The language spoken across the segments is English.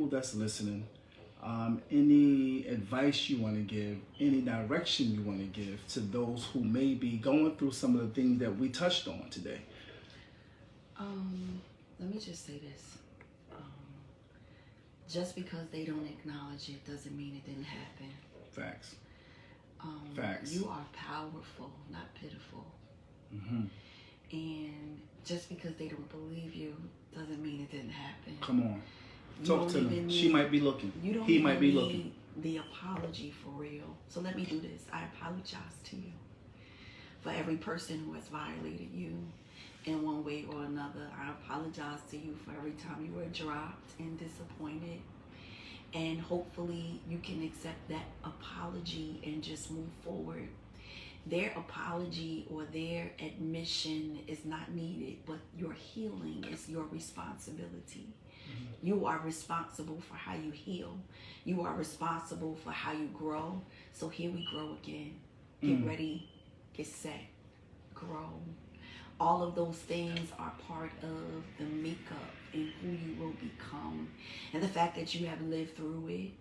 people that's listening, any advice you want to give, any direction you want to give to those who may be going through some of the things that we touched on today? Let me just say this. Just because they don't acknowledge it doesn't mean it didn't happen. Facts. Facts. You are powerful, not pitiful. Mm-hmm. And just because they don't believe you doesn't mean it didn't happen. Come on. Talk to them. She might be looking. He might be looking. The apology for real. So let me do this. I apologize to you for every person who has violated you in one way or another. I apologize to you for every time you were dropped and disappointed. And hopefully you can accept that apology and just move forward. Their apology or their admission is not needed, but your healing is your responsibility. Mm-hmm. You are responsible for how you heal. You are responsible for how you grow. So here we grow again. Get ready, get set, grow. All of those things are part of the makeup in who you will become. And the fact that you have lived through it,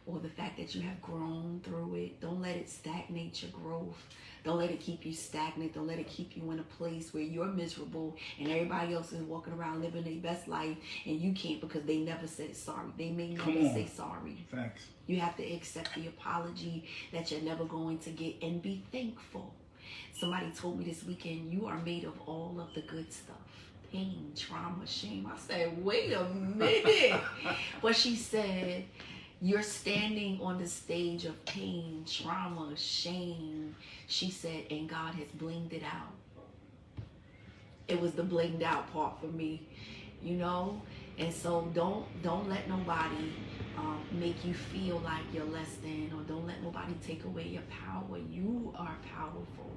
or the fact that you have grown through it, don't let it stagnate your growth. Don't let it keep you stagnant. Don't let it keep you in a place where you're miserable and everybody else is walking around living their best life and you can't because they never said sorry. They may never say sorry. Facts. You have to accept the apology that you're never going to get and be thankful. Somebody told me this weekend, you are made of all of the good stuff. Pain, trauma, shame. I said, wait a minute. But she said, you're standing on the stage of pain, trauma, shame. She said, and God has blinged it out. It was the blinged out part for me, you know? And so don't let nobody make you feel like you're less than, or don't let nobody take away your power. You are powerful,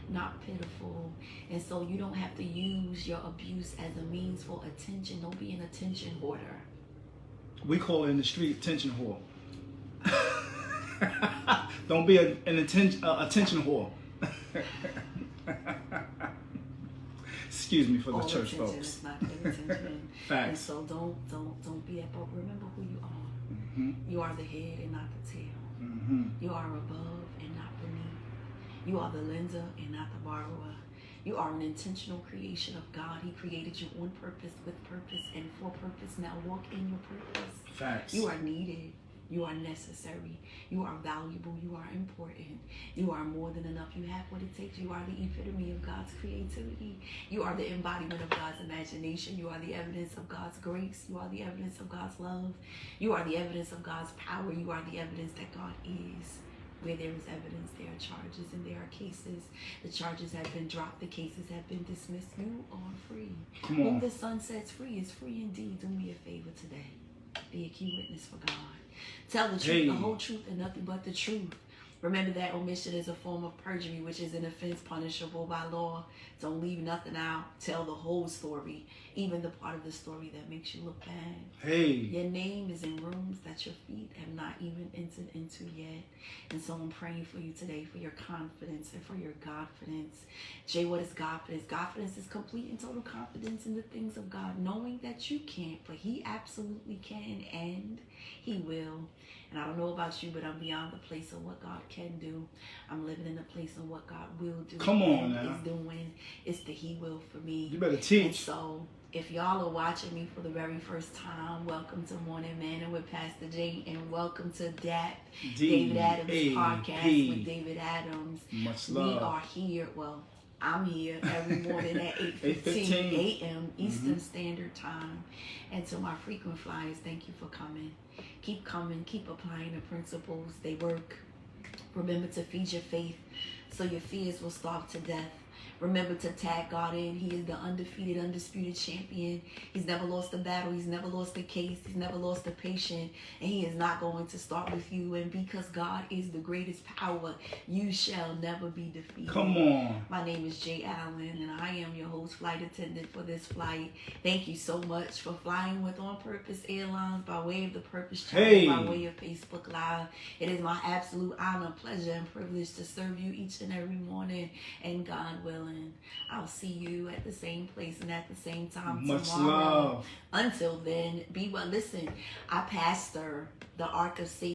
not pitiful. And so you don't have to use your abuse as a means for attention. Don't be an attention hoarder. We call it in the street attention whore. Don't be an attention whore. Excuse me for the church folks. Is not good attention. Facts. And so don't be that. But remember who you are. Mm-hmm. You are the head and not the tail. Mm-hmm. You are above and not beneath. You are the lender and not the borrower. You are an intentional creation of God. He created you on purpose, with purpose, and for purpose. Now walk in your purpose. Facts. You are needed. You are necessary. You are valuable. You are important. You are more than enough. You have what it takes. You are the epitome of God's creativity. You are the embodiment of God's imagination. You are the evidence of God's grace. You are the evidence of God's love. You are the evidence of God's power. You are the evidence that God is. Where there is evidence, there are charges and there are cases. The charges have been dropped. The cases have been dismissed. You are free. Come on. Whom the Son sets free is free indeed. Do me a favor today. Be a key witness for God. Tell the truth, the whole truth, and nothing but the truth. Remember that omission is a form of perjury, which is an offense punishable by law. Don't leave nothing out. Tell the whole story, even the part of the story that makes you look bad. Hey. Your name is in rooms that your feet have not even entered into yet. And so I'm praying for you today for your confidence and for your Godfidence. Jay, what is Godfidence? Godfidence is complete and total confidence in the things of God, knowing that you can't, but He absolutely can, and He will. And I don't know about you, but I'm beyond the place of what God can do. I'm living in the place of what God will do. Come on now. Is doing. It's the He will for me. You better teach. And so if y'all are watching me for the very first time, welcome to Morning Manna with Pastor J, and welcome to DAP, David Adams Podcast with David Adams. Much love. We are here. Well, I'm here every morning at 8:15 a.m. Eastern Standard Time. And to my frequent flyers, thank you for coming. Keep coming. Keep applying the principles. They work. Remember to feed your faith so your fears will starve to death. Remember to tag God in. He is the undefeated, undisputed champion. He's never lost a battle. He's never lost a case. He's never lost a patient. And He is not going to start with you. And because God is the greatest power, you shall never be defeated. Come on. My name is Jay Allen, and I am your host, flight attendant for this flight. Thank you so much for flying with On Purpose Airlines by way of the Purpose Channel, by way of Facebook Live. It is my absolute honor, pleasure, and privilege to serve you each and every morning. And God will. willing, I'll see you at the same place and at the same time Much tomorrow. love. Until then, be well. Listen, I pastor the Ark of Safety